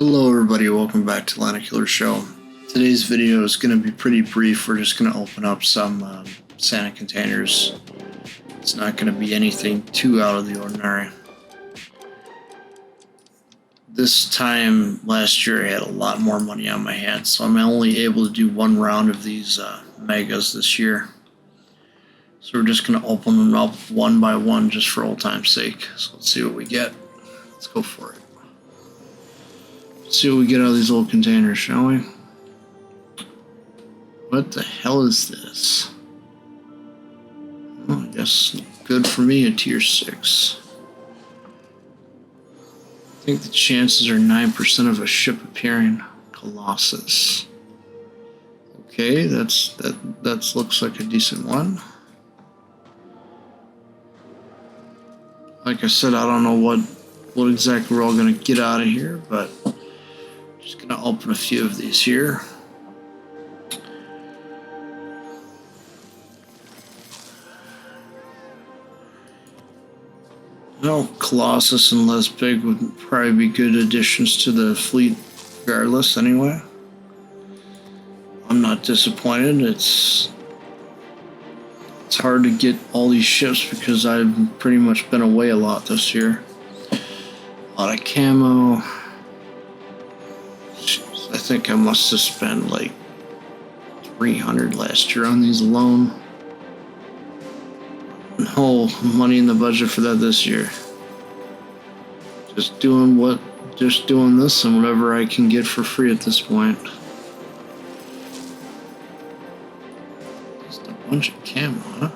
Hello everybody, welcome back to Landedkiller Show. Today's video is going to be pretty brief. We're just going to open up some Santa containers. It's not going to be anything too out of the ordinary. This time last year I had a lot more money on my hands, so I'm only able to do one round of these megas this year. So we're just going to open them up one by one just for old time's sake. So let's see what we get. Let's go for it. See what we get out of these old containers, shall we? What the hell is this? Oh, I guess good for me, a tier 6. I think the chances are 9% of a ship appearing. Colossus. Okay, that looks like a decent one. Like I said, I don't know what exactly we're all gonna get out of here, but just gonna open a few of these here. Well, Colossus and less big would probably be good additions to the fleet regardless anyway. I'm not disappointed. It's hard to get all these ships because I've pretty much been away a lot this year. A lot of camo. I think I must have spent like 300 last year on these alone. No money in the budget for that this year. Just doing this and whatever I can get for free at this point. Just a bunch of camo, huh?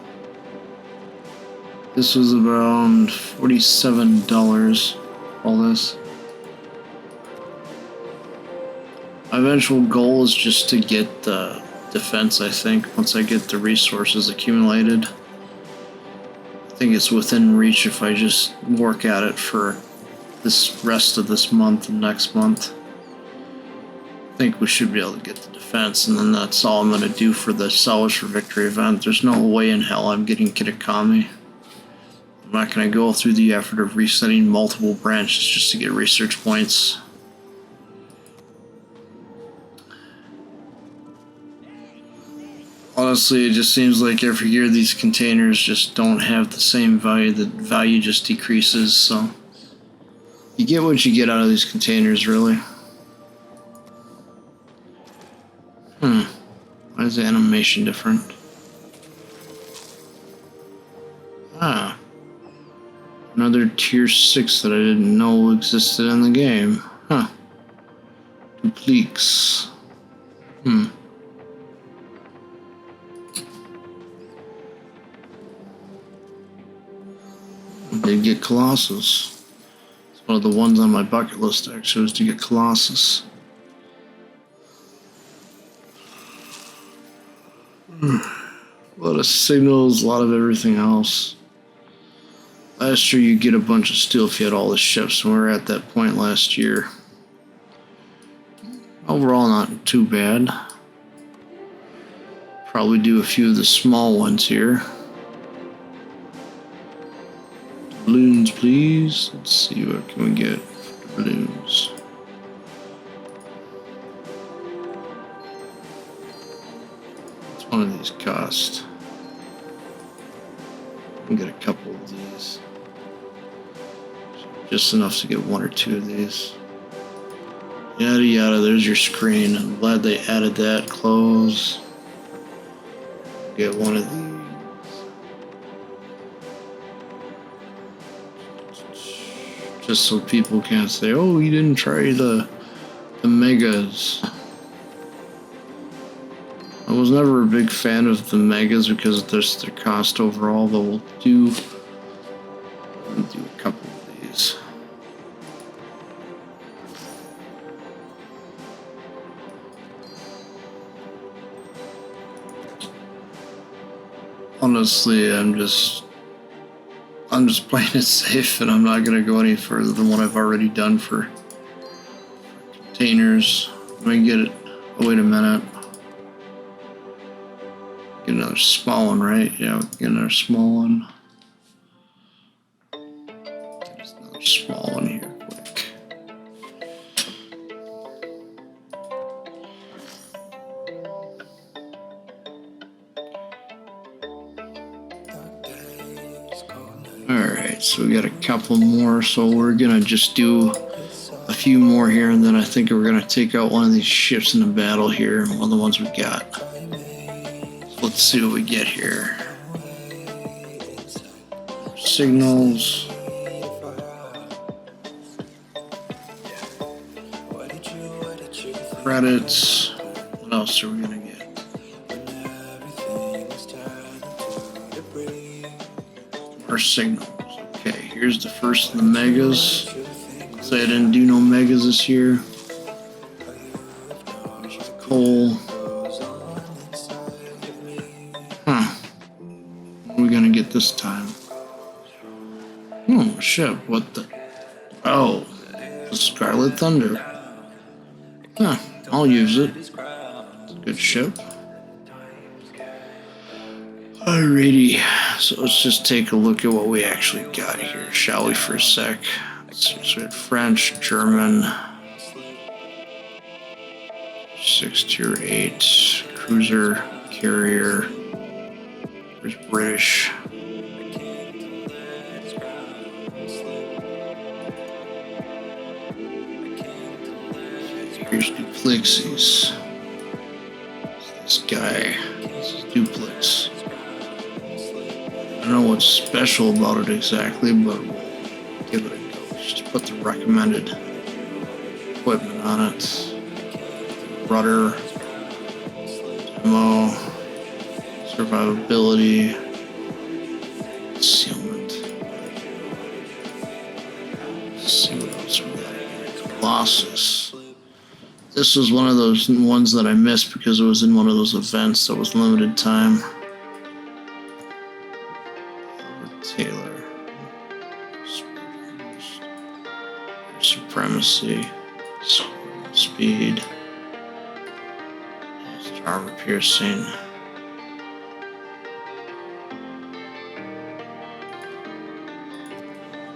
This was around $47, all this. My eventual goal is just to get the defense, I think, once I get the resources accumulated. I think it's within reach if I just work at it for this rest of this month and next month. I think we should be able to get the defense, and then that's all I'm going to do for the Salvage for Victory event. There's no way in hell I'm getting Kitakami. I'm not going to go through the effort of resetting multiple branches just to get research points. Honestly, it just seems like every year these containers just don't have the same value. The value just decreases, so you get what you get out of these containers, really. Why is the animation different? Ah. Another tier 6 that I didn't know existed in the game. Huh. Dupliques. Did get Colossus. It's one of the ones on my bucket list actually, was to get Colossus. A lot of signals, a lot of everything else. Last year you get a bunch of steel if you had all the ships, and we were at that point last year. Overall not too bad. Probably do a few of the small ones here. Balloons, please. Let's see what can we get for balloons. What's one of these cost? I can get a couple of these. Just enough to get one or two of these. Yada yada, there's your screen. I'm glad they added that. Close. Get one of these. Just so people can't say, oh, you didn't try the megas. I was never a big fan of the megas because of their cost overall, but we'll do a couple of these. Honestly, I'm just playing it safe, and I'm not going to go any further than what I've already done for containers. Let me get it. Oh, wait a minute. Get another small one, right? Yeah, we can get another small one. Get another small one here, quick. So we got a couple more, so we're gonna just do a few more here, and then I think we're gonna take out one of these ships in the battle here, one of the ones we got. So let's see what we get here. Signals. Credits. What else are we gonna get? Our signals. Okay, here's the first of the megas. So I didn't do no megas this year. There's coal. What are we gonna get this time? Oh, ship. What the? Oh, the Scarlet Thunder. Huh, I'll use it. It's a good ship. Alrighty, so let's just take a look at what we actually got here, shall we, for a sec? So we had French, German, 6 tier 8, cruiser, carrier, there's British. Here's Duplexes. This guy, this is Duplex. I don't know what's special about it exactly, but we'll give it a go. Just put the recommended equipment on it. Rudder, demo, survivability, concealment. Let's see what else we got here. Colossus. This was one of those ones that I missed because it was in one of those events that was limited time. Taylor. Supremacy. Speed. Armor piercing.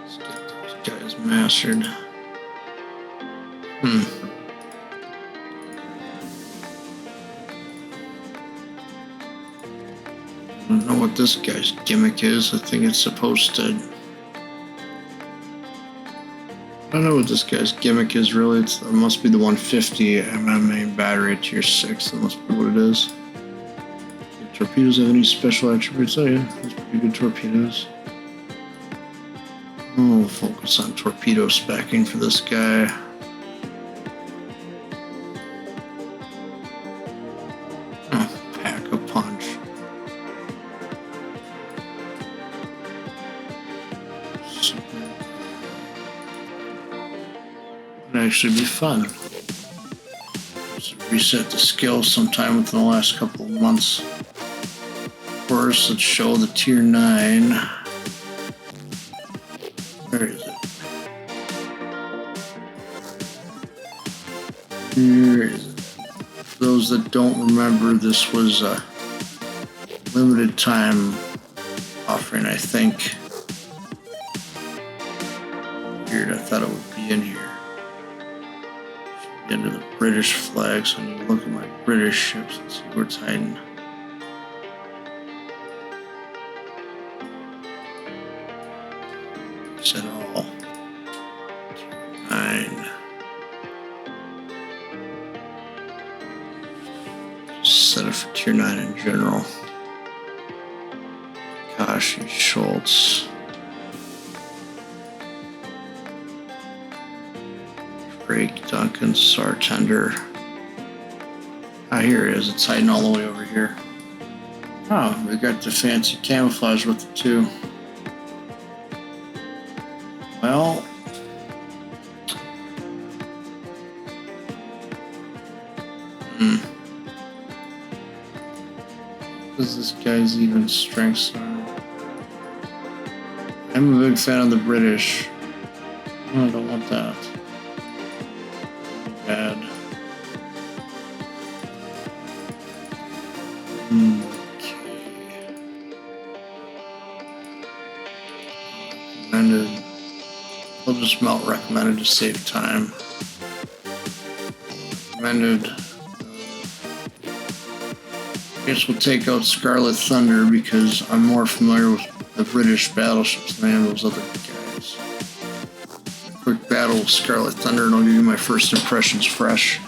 Let's get those guys mastered. I don't know what this guy's gimmick is. I think it's supposed to... I don't know what this guy's gimmick is really. It must be the 150 MMA battery at tier 6. That must be what it is. Do torpedoes have any special attributes? Oh yeah, that's pretty good torpedoes. Oh, we'll focus on torpedo specking for this guy. Oh, pack a punch. Would actually be fun. Just reset the skill sometime within the last couple of months. First, let's show the tier 9. Where is it? Here is it. For those that don't remember, this was a limited time offering, I think. Weird, I thought it would be in here. Into the British flag, so I need to look at my British ships and see where it's hiding. Set all. 9. Just set it for tier 9 in general. Kashi, Schultz. Drake, Duncan, Sartender. Ah, here it is. It's hiding all the way over here. Oh, we got the fancy camouflage with it too. Well, does this guy's even strength on? I'm a big fan of the British. Oh, I don't want that. Bad. Okay. Recommended. We'll just mount recommended to save time. Recommended. I guess we'll take out Scarlet Thunder because I'm more familiar with the British battleships than any of those other battle with Scarlet Thunder, and I'll give you my first impressions fresh.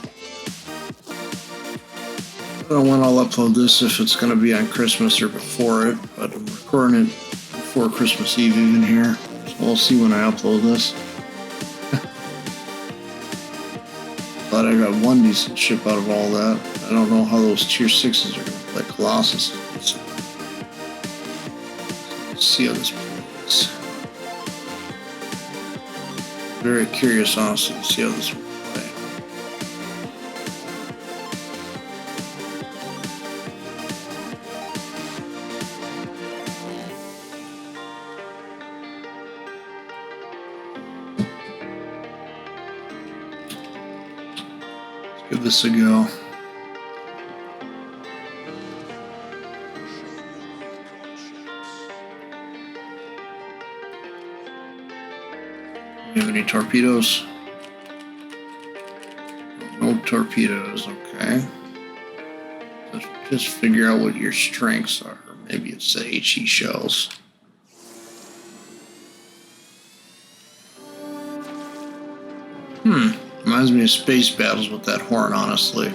I don't know when I'll upload this, if it's going to be on Christmas or before it, but I'm recording it before Christmas Eve even here, so we'll see when I upload this. Glad I got one decent ship out of all that. I don't know how those tier 6s are going to play Colossus. Let's see how this plays. Very curious, honestly, to see how this will play. Let's give this a go. Do you have any torpedoes? No torpedoes, okay. Let's just figure out what your strengths are. Maybe it's the HE shells. Reminds me of space battles with that horn, honestly.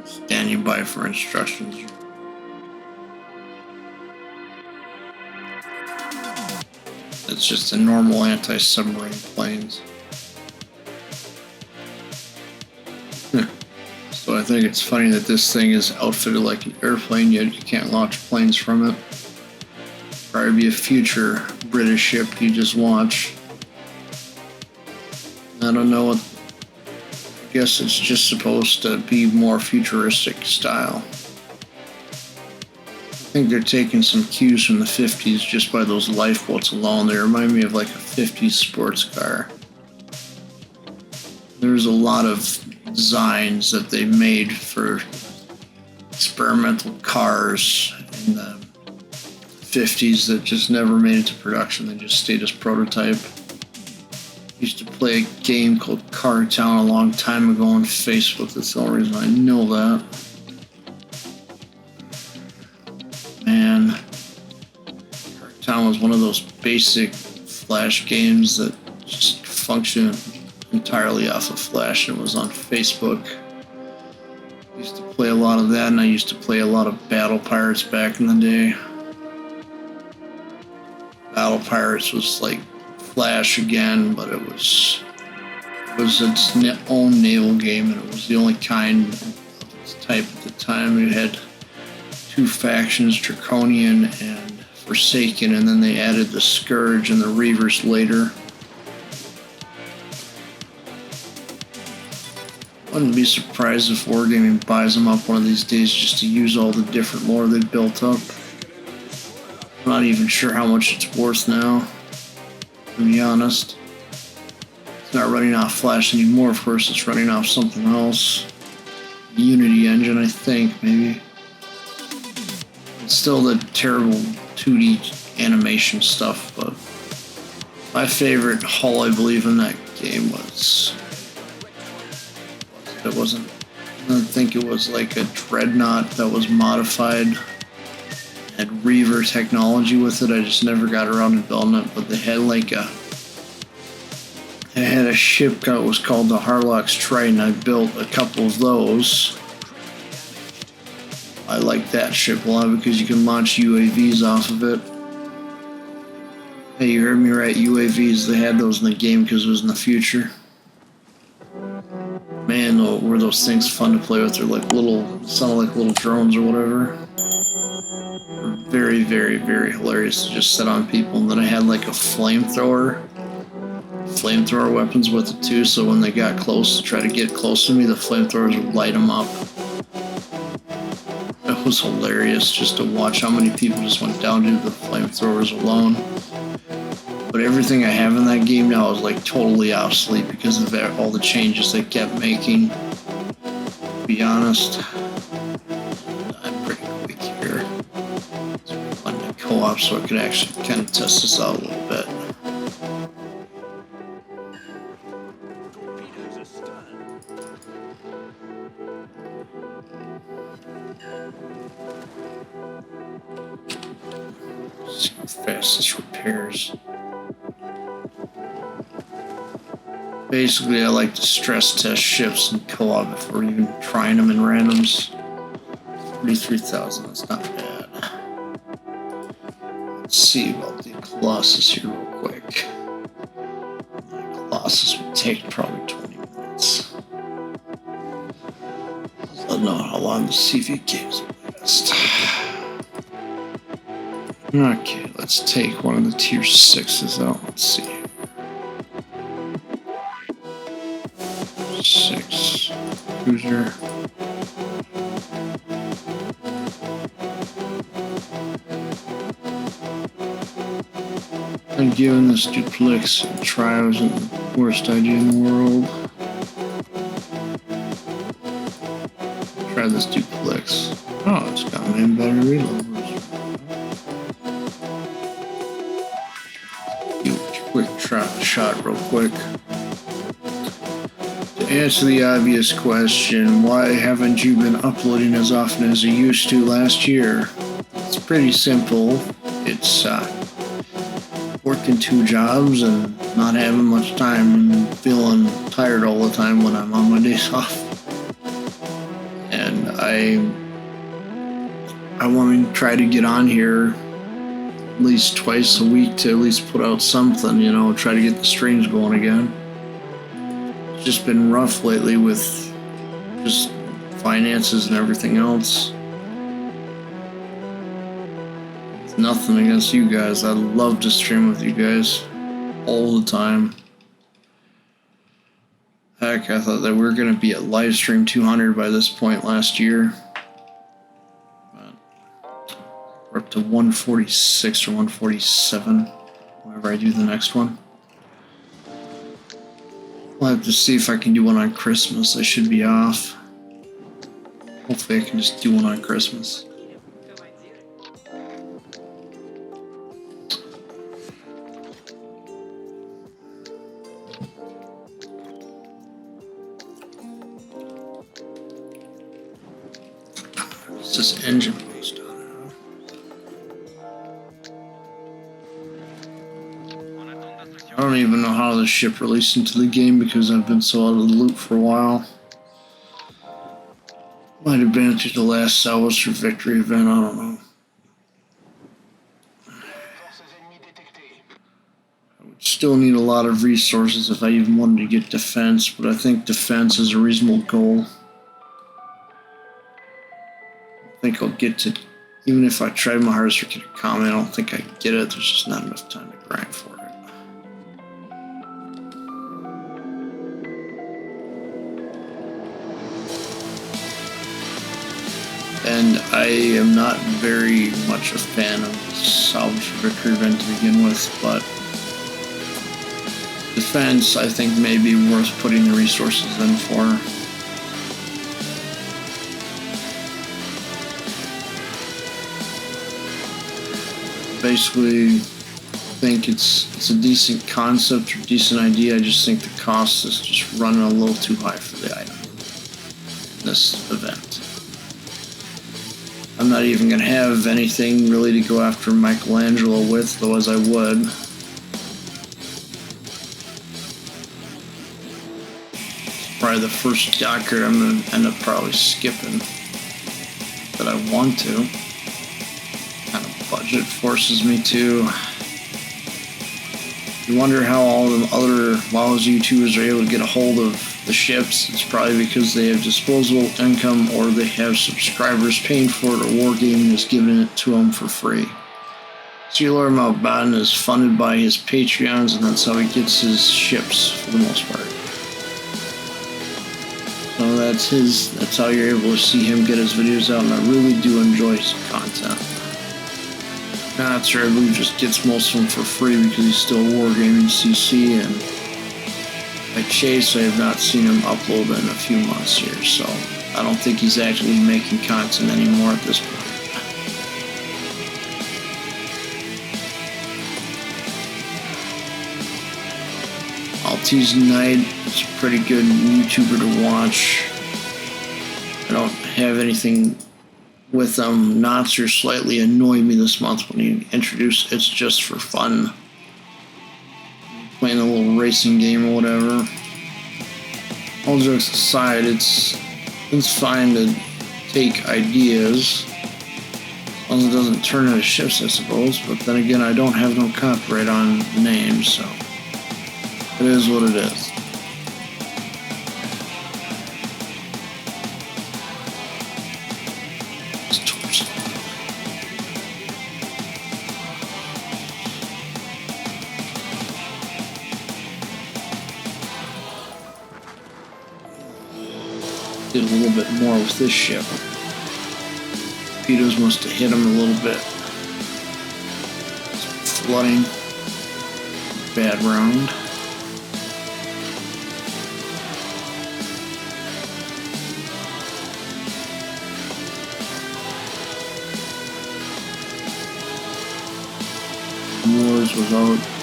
Standing by for instructions. It's just a normal anti-submarine planes. So I think it's funny that this thing is outfitted like an airplane, yet you can't launch planes from it. Probably be a future British ship you just watch. I don't know what. I guess it's just supposed to be more futuristic style. I think they're taking some cues from the 50s just by those lifeboats alone. They remind me of like a 50s sports car. There's a lot of designs that they made for experimental cars in the 50s that just never made it to production. They just stayed as prototype. Used to play a game called Car Town a long time ago on Facebook. That's the only reason I know that. Man, Car Town was one of those basic Flash games that just functioned entirely off of Flash and was on Facebook. Used to play a lot of that, and I used to play a lot of Battle Pirates back in the day. Battle Pirates was like Flash again, but it was its own naval game, and it was the only kind of its type at the time. It had two factions, Draconian and Forsaken, and then they added the Scourge and the Reavers later. Wouldn't be surprised if Wargaming buys them up one of these days just to use all the different lore they've built up. I'm not even sure how much it's worth now, to be honest. It's not running off Flash anymore, of course, it's running off something else. Unity engine, I think, maybe. It's still the terrible 2D animation stuff, but my favorite hull, I believe, in that game was... I don't think it was like a Dreadnought that was modified. Had Reaver technology with it. I just never got around to building it, but they had like it had a ship that was called the Harlock's Triton. I built a couple of those. I like that ship a lot because you can launch UAVs off of it. Hey, you heard me right, UAVs, they had those in the game because it was in the future. Man, were those things fun to play with. They're like sound like little drones or whatever. They're very, very, very hilarious to just set on people. And then I had like a flamethrower weapons with it too, so when they got close to try to get close to me, the flamethrowers would light them up. It was hilarious just to watch how many people just went down to the flamethrowers alone. But everything I have in that game now is like totally obsolete because of all the changes they kept making. To be honest, I'm pretty quick here. It's fun to co-op so I could actually kind of test this out a little bit. fastest repairs. Basically, I like to stress test ships in co-op before even trying them in randoms. 43,000, that's not bad. Let's see about the Colossus here real quick. The Colossus would take probably 20 minutes. I don't know how long the CV games will last. Okay, let's take one of the tier 6s out. Let's see. 6 cruiser. I'm giving this duplex a try. It wasn't the worst idea in the world. Try this duplex. Oh, it's got main better reload. Do a quick shot real quick. To answer the obvious question, why haven't you been uploading as often as you used to last year? It's pretty simple. It's working 2 jobs and not having much time and feeling tired all the time when I'm on my days off. And I want to try to get on here at least twice a week to at least put out something, you know, try to get the streams going again. It's just been rough lately with just finances and everything else. Nothing against you guys. I love to stream with you guys all the time. Heck, I thought that we were going to be at livestream 200 by this point last year. But we're up to 146 or 147 whenever I do the next one. I'll have to see if I can do one on Christmas. I should be off. Hopefully I can just do one on Christmas. This engine based on it. I don't even know how the ship released into the game because I've been so out of the loop for a while. Might have been through the last Salvage for Victory event, I don't know. I would still need a lot of resources if I even wanted to get defense, but I think defense is a reasonable goal. I think I'll get to, even if I tried my hardest to get a comment, I don't think I get it. There's just not enough time to grind for it. And I am not very much a fan of the Salvage for Victory event to begin with, but defense I think may be worth putting the resources in for. Basically, think it's a decent concept or decent idea. I just think the cost is just running a little too high for the item in this event. I'm not even going to have anything really to go after Michelangelo with, though, as I would. It's probably the first docker I'm going to end up probably skipping that I want to. Budget forces me to. You wonder how all the other WoW's YouTubers are able to get a hold of the ships. It's probably because they have disposable income or they have subscribers paying for it, or Wargaming is giving it to them for free. Sealor Mountbatten is funded by his Patreons, and that's how he gets his ships for the most part. So that's how you're able to see him get his videos out, and I really do enjoy his content. Not sure, I believe just gets most of them for free because he's still Wargaming CC, and like Chase, I have not seen him upload in a few months here, so I don't think he's actually making content anymore at this point. Maltese Knight is a pretty good YouTuber to watch. I don't have anything with Natsu slightly annoyed me this month when he introduced It's Just for Fun. Playing a little racing game or whatever. All jokes aside, it's fine to take ideas, as long as it doesn't turn into ships, I suppose. But then again, I don't have no copyright on the name, so it is what it is. Did a little bit more with this ship. Torpedoes must have hit him a little bit. Flooding. Bad round. Moors was out.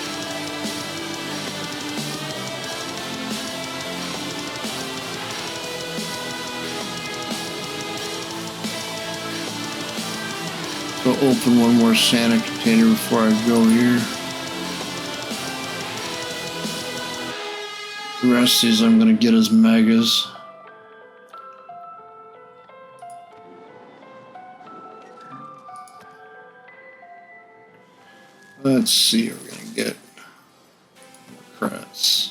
Go open one more Santa container before I go here. The rest of these I'm going to get as megas. Let's see what we're going to get. More credits.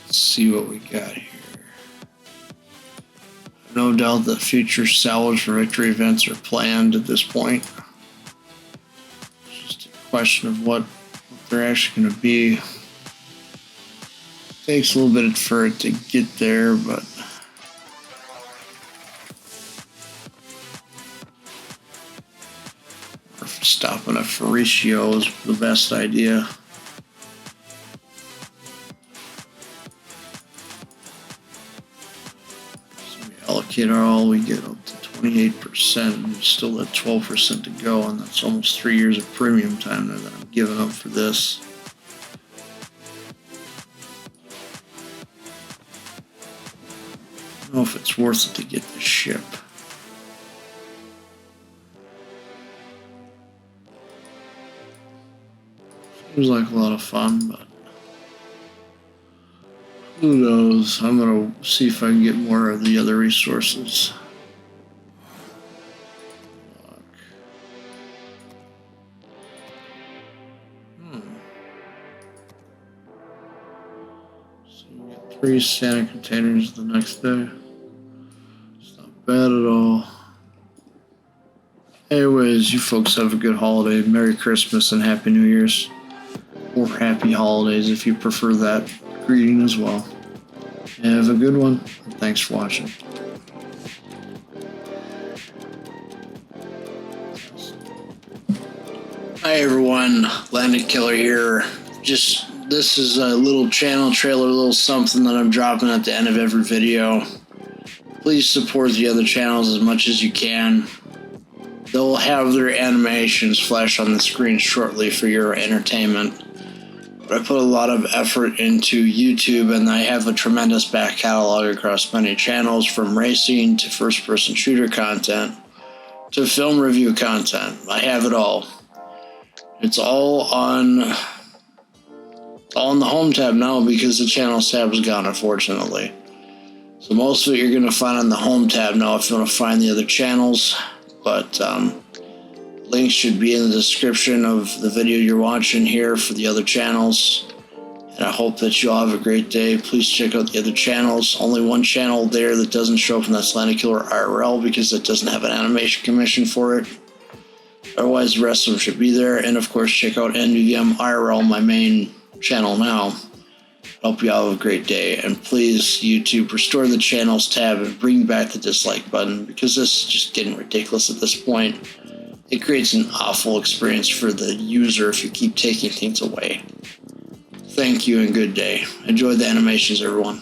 Let's see what we got here. No doubt that future salvage for victory events are planned at this point. It's just a question of what they're actually going to be. Takes a little bit for it to get there, but stopping a Faricio is the best idea. Allocate all, we get up to 28%, and we still have 12% to go, and that's almost 3 years of premium time there that I'm giving up for this. I don't know if it's worth it to get this ship. Seems like a lot of fun, but who knows? I'm going to see if I can get more of the other resources. So we get 3 Santa containers the next day. It's not bad at all. Anyways, you folks have a good holiday. Merry Christmas and Happy New Year's. Or Happy Holidays if you prefer that greeting as well. Have a good one. Thanks for watching. Hi everyone, Landedkiller here. This is a little channel trailer, a little something that I'm dropping at the end of every video. Please support the other channels as much as you can. They'll have their animations flash on the screen shortly for your entertainment. I put a lot of effort into YouTube, and I have a tremendous back catalog across many channels, from racing to first-person shooter content to film review content. I have it all. It's all on the home tab now because the channels tab is gone, unfortunately. So most of it you're going to find on the home tab now if you want to find the other channels, but links should be in the description of the video you're watching here for the other channels. And I hope that you all have a great day. Please check out the other channels. Only one channel there that doesn't show up, and that's Landedkiller IRL, because it doesn't have an animation commission for it. Otherwise, the rest of them should be there. And of course, check out NVVM IRL, my main channel now. Hope you all have a great day. And please, YouTube, restore the channels tab and bring back the dislike button, because this is just getting ridiculous at this point. It creates an awful experience for the user if you keep taking things away. Thank you and good day. Enjoy the animations, everyone.